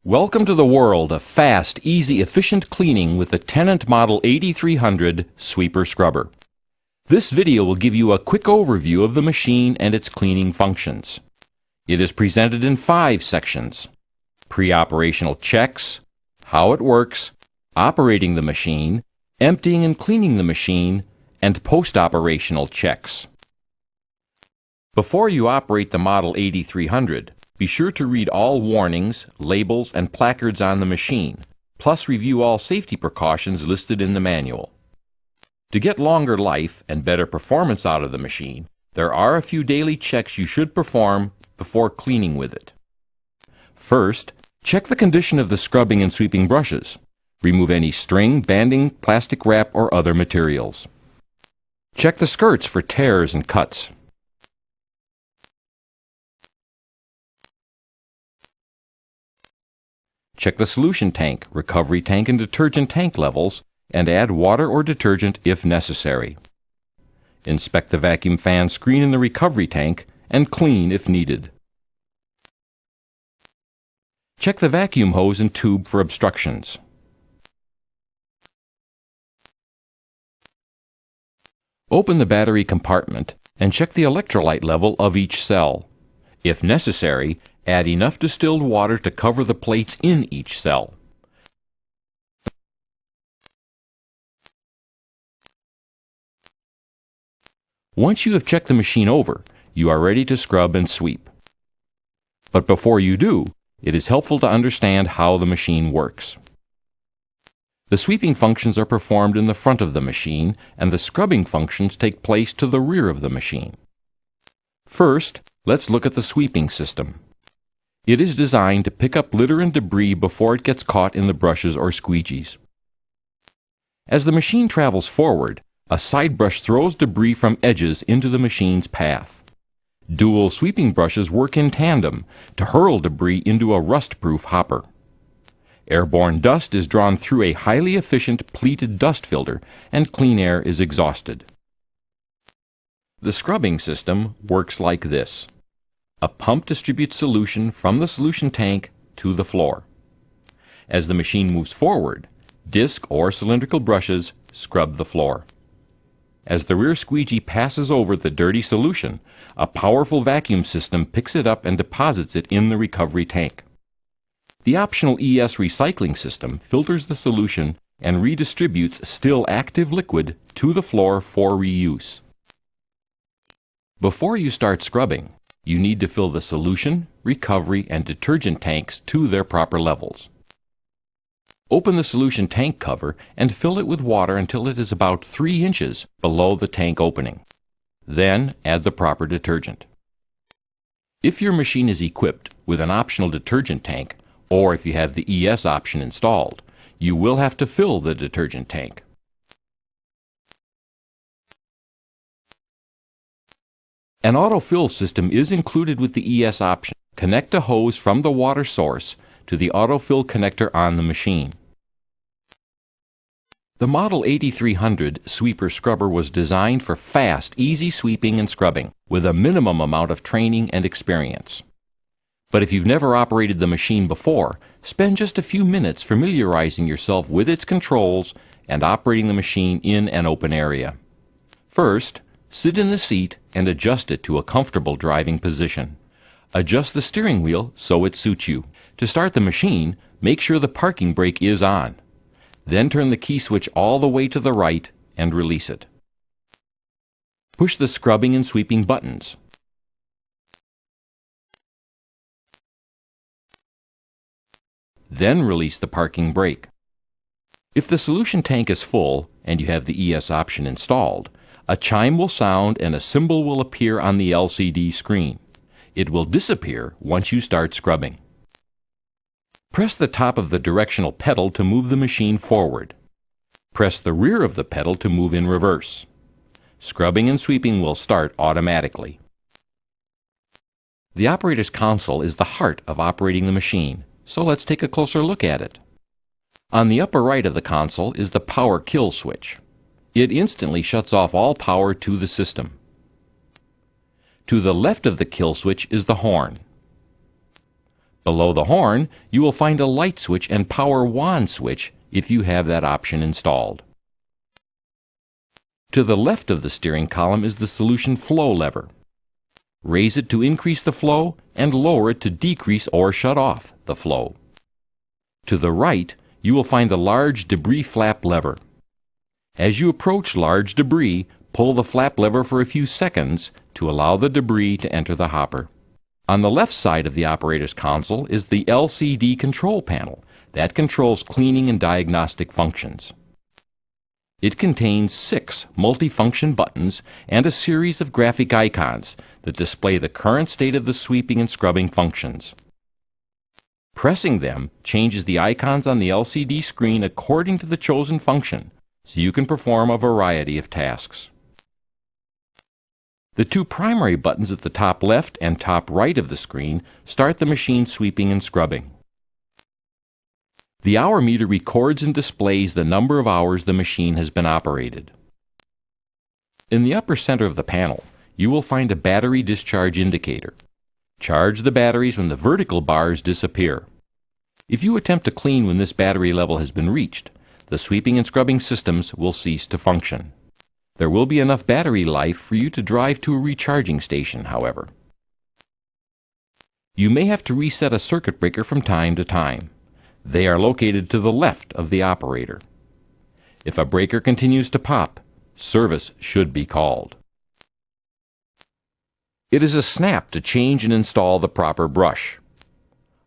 Welcome to the world of fast, easy, efficient cleaning with the Tennant Model 8300 Sweeper Scrubber. This video will give you a quick overview of the machine and its cleaning functions. It is presented in 5 sections: pre-operational checks, how it works, operating the machine, emptying and cleaning the machine, and post-operational checks. Before you operate the Model 8300, be sure to read all warnings, labels, and placards on the machine, plus review all safety precautions listed in the manual. To get longer life and better performance out of the machine, there are a few daily checks you should perform before cleaning with it. First, check the condition of the scrubbing and sweeping brushes. Remove any string, banding, plastic wrap, or other materials. Check the skirts for tears and cuts. Check the solution tank, recovery tank, and detergent tank levels, and add water or detergent if necessary. Inspect the vacuum fan screen in the recovery tank and clean if needed. Check the vacuum hose and tube for obstructions. Open the battery compartment and check the electrolyte level of each cell. If necessary, add enough distilled water to cover the plates in each cell. Once you have checked the machine over, you are ready to scrub and sweep. But before you do, it is helpful to understand how the machine works. The sweeping functions are performed in the front of the machine, and the scrubbing functions take place to the rear of the machine. First, let's look at the sweeping system. It is designed to pick up litter and debris before it gets caught in the brushes or squeegees. As the machine travels forward, a side brush throws debris from edges into the machine's path. Dual sweeping brushes work in tandem to hurl debris into a rust-proof hopper. Airborne dust is drawn through a highly efficient pleated dust filter, and clean air is exhausted. The scrubbing system works like this. A pump distributes solution from the solution tank to the floor. As the machine moves forward, disc or cylindrical brushes scrub the floor. As the rear squeegee passes over the dirty solution, a powerful vacuum system picks it up and deposits it in the recovery tank. The optional ES recycling system filters the solution and redistributes still active liquid to the floor for reuse. Before you start scrubbing, you need to fill the solution, recovery, and detergent tanks to their proper levels. Open the solution tank cover and fill it with water until it is about 3 inches below the tank opening. Then add the proper detergent. If your machine is equipped with an optional detergent tank, or if you have the ES option installed, you will have to fill the detergent tank. An autofill system is included with the ES option. Connect a hose from the water source to the autofill connector on the machine. The Model 8300 Sweeper Scrubber was designed for fast, easy sweeping and scrubbing with a minimum amount of training and experience. But if you've never operated the machine before, spend just a few minutes familiarizing yourself with its controls and operating the machine in an open area. First, sit in the seat and adjust it to a comfortable driving position. Adjust the steering wheel so it suits you. To start the machine, make sure the parking brake is on. Then turn the key switch all the way to the right and release it. Push the scrubbing and sweeping buttons. Then release the parking brake. If the solution tank is full and you have the ES option installed, a chime will sound and a symbol will appear on the LCD screen. It will disappear once you start scrubbing. Press the top of the directional pedal to move the machine forward. Press the rear of the pedal to move in reverse. Scrubbing and sweeping will start automatically. The operator's console is the heart of operating the machine, so let's take a closer look at it. On the upper right of the console is the power kill switch. It instantly shuts off all power to the system. To the left of the kill switch is the horn. Below the horn, you will find a light switch and power wand switch if you have that option installed. To the left of the steering column is the solution flow lever. Raise it to increase the flow and lower it to decrease or shut off the flow. To the right, you will find the large debris flap lever. As you approach large debris, pull the flap lever for a few seconds to allow the debris to enter the hopper. On the left side of the operator's console is the LCD control panel that controls cleaning and diagnostic functions. It contains 6 multifunction buttons and a series of graphic icons that display the current state of the sweeping and scrubbing functions. Pressing them changes the icons on the LCD screen according to the chosen function, so you can perform a variety of tasks. The 2 primary buttons at the top left and top right of the screen start the machine sweeping and scrubbing. The hour meter records and displays the number of hours the machine has been operated. In the upper center of the panel, you will find a battery discharge indicator. Charge the batteries when the vertical bars disappear. If you attempt to clean when this battery level has been reached, the sweeping and scrubbing systems will cease to function. There will be enough battery life for you to drive to a recharging station, however. You may have to reset a circuit breaker from time to time. They are located to the left of the operator. If a breaker continues to pop, service should be called. It is a snap to change and install the proper brush.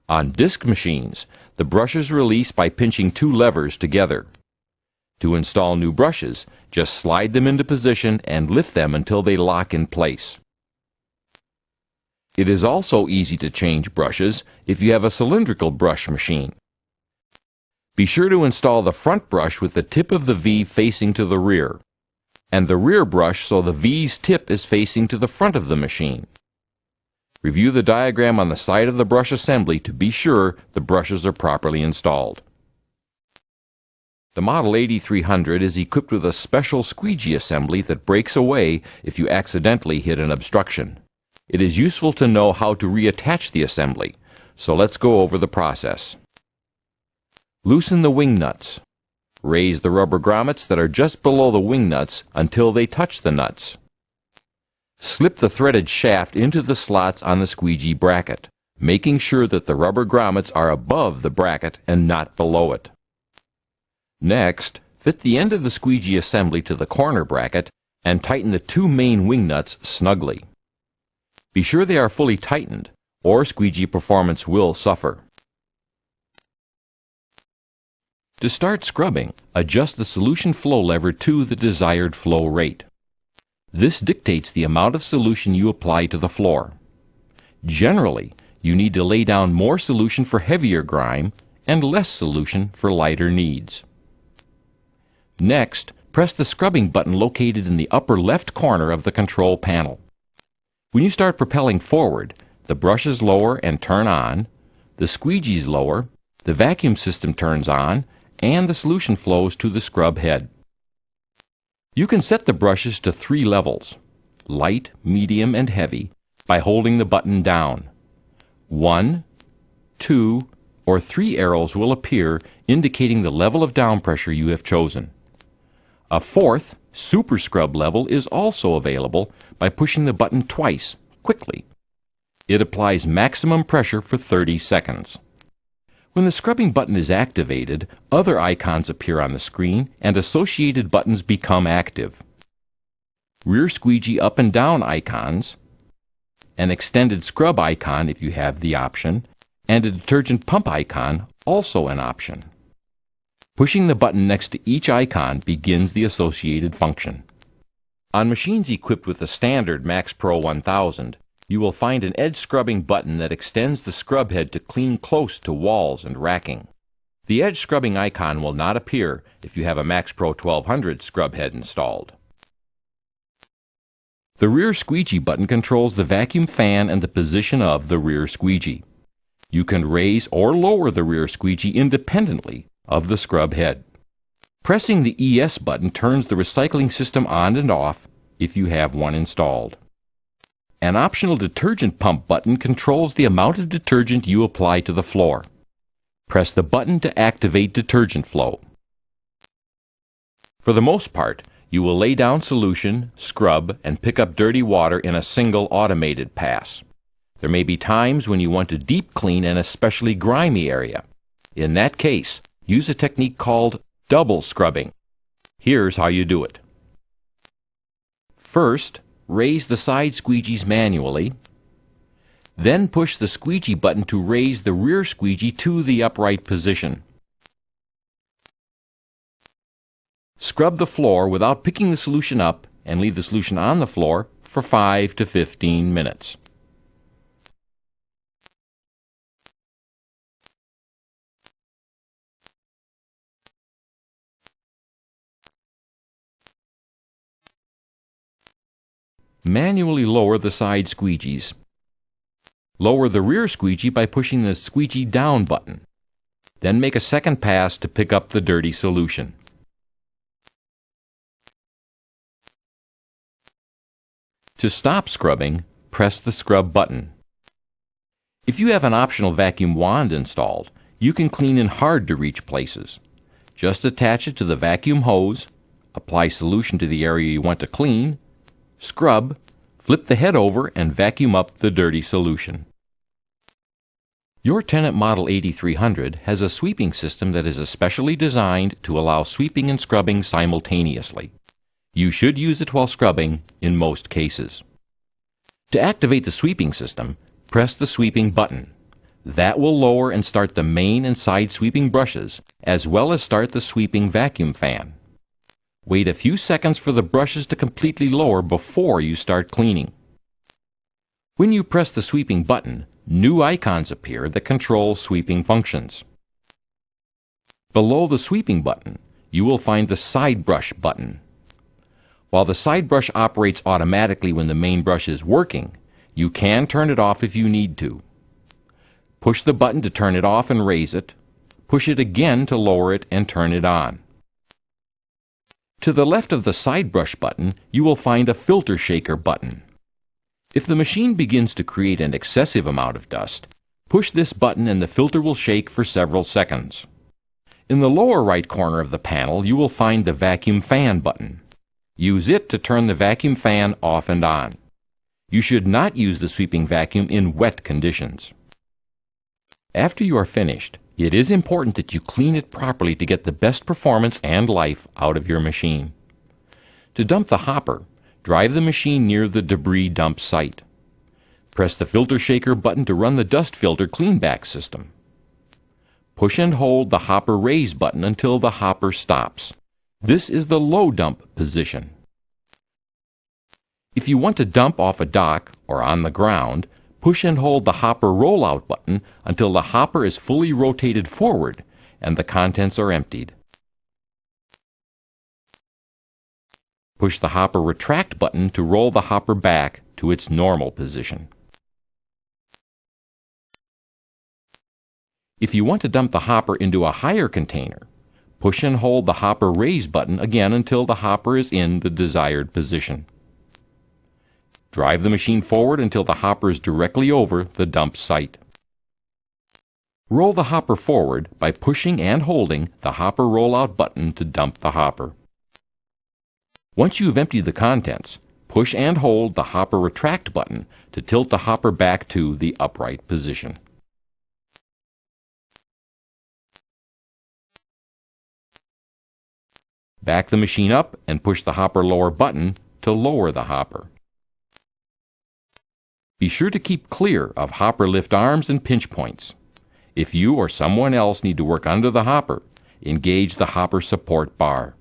On disc machines, the brushes release by pinching 2 levers together. To install new brushes, just slide them into position and lift them until they lock in place. It is also easy to change brushes if you have a cylindrical brush machine. Be sure to install the front brush with the tip of the V facing to the rear, and the rear brush so the V's tip is facing to the front of the machine. Review the diagram on the side of the brush assembly to be sure the brushes are properly installed. The Model 8300 is equipped with a special squeegee assembly that breaks away if you accidentally hit an obstruction. It is useful to know how to reattach the assembly, so let's go over the process. Loosen the wing nuts. Raise the rubber grommets that are just below the wing nuts until they touch the nuts. Slip the threaded shaft into the slots on the squeegee bracket, making sure that the rubber grommets are above the bracket and not below it. Next, fit the end of the squeegee assembly to the corner bracket and tighten the 2 main wing nuts snugly. Be sure they are fully tightened, or squeegee performance will suffer. To start scrubbing, adjust the solution flow lever to the desired flow rate. This dictates the amount of solution you apply to the floor. Generally, you need to lay down more solution for heavier grime and less solution for lighter needs. Next, press the scrubbing button located in the upper left corner of the control panel. When you start propelling forward, the brushes lower and turn on, the squeegees lower, the vacuum system turns on, and the solution flows to the scrub head. You can set the brushes to 3 levels, light, medium, and heavy, by holding the button down. 1, 2, or 3 arrows will appear indicating the level of down pressure you have chosen. A 4th, super scrub level is also available by pushing the button twice, quickly. It applies maximum pressure for 30 seconds. When the scrubbing button is activated, other icons appear on the screen and associated buttons become active. Rear squeegee up and down icons, an extended scrub icon if you have the option, and a detergent pump icon, also an option. Pushing the button next to each icon begins the associated function. On machines equipped with the standard Max Pro 1000, you will find an edge scrubbing button that extends the scrub head to clean close to walls and racking. The edge scrubbing icon will not appear if you have a Max Pro 1200 scrub head installed. The rear squeegee button controls the vacuum fan and the position of the rear squeegee. You can raise or lower the rear squeegee independently of the scrub head. Pressing the ES button turns the recycling system on and off if you have one installed. An optional detergent pump button controls the amount of detergent you apply to the floor. Press the button to activate detergent flow. For the most part, you will lay down solution, scrub, and pick up dirty water in a single automated pass. There may be times when you want to deep clean an especially grimy area. In that case, use a technique called double scrubbing. Here's how you do it. First, raise the side squeegees manually. Then push the squeegee button to raise the rear squeegee to the upright position. Scrub the floor without picking the solution up and leave the solution on the floor for 5 to 15 minutes. Manually lower the side squeegees. Lower the rear squeegee by pushing the squeegee down button. Then make a second pass to pick up the dirty solution. To stop scrubbing, press the scrub button. If you have an optional vacuum wand installed, you can clean in hard-to-reach places. Just attach it to the vacuum hose, apply solution to the area you want to clean, scrub, flip the head over, and vacuum up the dirty solution. Your Tennant Model 8300 has a sweeping system that is especially designed to allow sweeping and scrubbing simultaneously. You should use it while scrubbing in most cases. To activate the sweeping system, press the sweeping button. That will lower and start the main and side sweeping brushes, as well as start the sweeping vacuum fan. Wait a few seconds for the brushes to completely lower before you start cleaning. When you press the sweeping button, new icons appear that control sweeping functions. Below the sweeping button, you will find the side brush button. While the side brush operates automatically when the main brush is working, you can turn it off if you need to. Push the button to turn it off and raise it. Push it again to lower it and turn it on. To the left of the side brush button, you will find a filter shaker button. If the machine begins to create an excessive amount of dust, push this button and the filter will shake for several seconds. In the lower right corner of the panel, you will find the vacuum fan button. Use it to turn the vacuum fan off and on. You should not use the sweeping vacuum in wet conditions. After you are finished, it is important that you clean it properly to get the best performance and life out of your machine. To dump the hopper, drive the machine near the debris dump site. Press the filter shaker button to run the dust filter cleanback system. Push and hold the hopper raise button until the hopper stops. This is the low dump position. If you want to dump off a dock or on the ground, push and hold the hopper rollout button until the hopper is fully rotated forward and the contents are emptied. Push the hopper retract button to roll the hopper back to its normal position. If you want to dump the hopper into a higher container, push and hold the hopper raise button again until the hopper is in the desired position. Drive the machine forward until the hopper is directly over the dump site. Roll the hopper forward by pushing and holding the hopper rollout button to dump the hopper. Once you have emptied the contents, push and hold the hopper retract button to tilt the hopper back to the upright position. Back the machine up and push the hopper lower button to lower the hopper. Be sure to keep clear of hopper lift arms and pinch points. If you or someone else need to work under the hopper, engage the hopper support bar.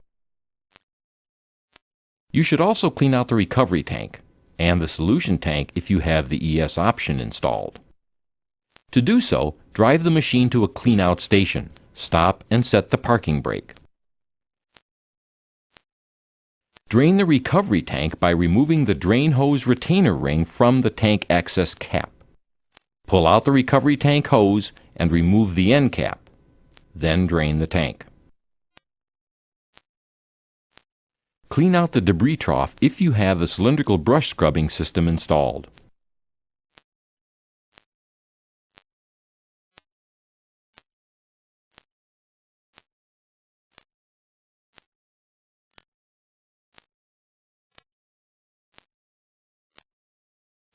You should also clean out the recovery tank and the solution tank if you have the ES option installed. To do so, drive the machine to a clean-out station, stop and set the parking brake. Drain the recovery tank by removing the drain hose retainer ring from the tank access cap. Pull out the recovery tank hose and remove the end cap. Then drain the tank. Clean out the debris trough if you have the cylindrical brush scrubbing system installed.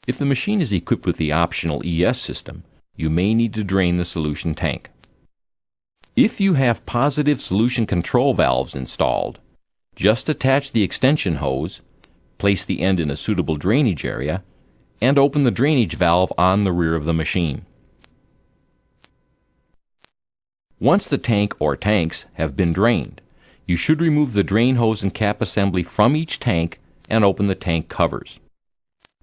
If the machine is equipped with the optional ES system, you may need to drain the solution tank. If you have positive solution control valves installed, just attach the extension hose, place the end in a suitable drainage area, and open the drainage valve on the rear of the machine. Once the tank or tanks have been drained, you should remove the drain hose and cap assembly from each tank and open the tank covers.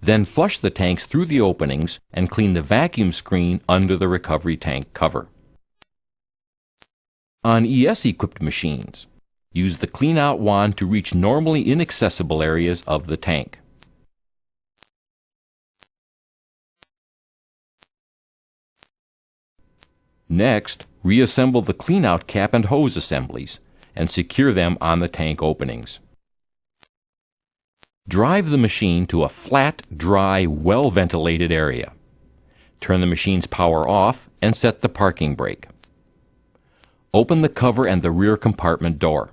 Then flush the tanks through the openings and clean the vacuum screen under the recovery tank cover. On ES-equipped machines, use the clean-out wand to reach normally inaccessible areas of the tank. Next, reassemble the clean-out cap and hose assemblies and secure them on the tank openings. Drive the machine to a flat, dry, well-ventilated area. Turn the machine's power off and set the parking brake. Open the cover and the rear compartment door.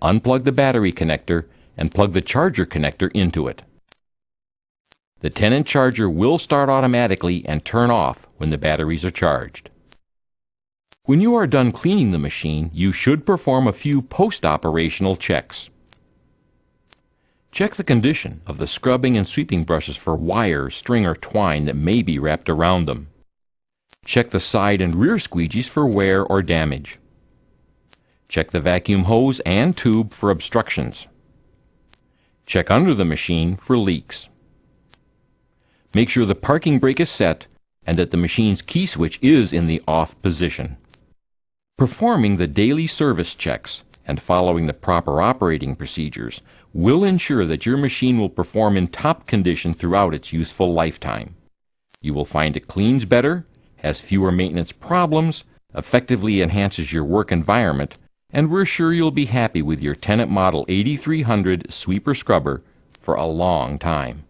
Unplug the battery connector and plug the charger connector into it. The Tennant charger will start automatically and turn off when the batteries are charged. When you are done cleaning the machine, you should perform a few post-operational checks. Check the condition of the scrubbing and sweeping brushes for wire, string, or twine that may be wrapped around them. Check the side and rear squeegees for wear or damage. Check the vacuum hose and tube for obstructions. Check under the machine for leaks. Make sure the parking brake is set and that the machine's key switch is in the off position. Performing the daily service checks and following the proper operating procedures will ensure that your machine will perform in top condition throughout its useful lifetime. You will find it cleans better, has fewer maintenance problems, effectively enhances your work environment, and we're sure you'll be happy with your Tennant Model 8300 sweeper scrubber for a long time.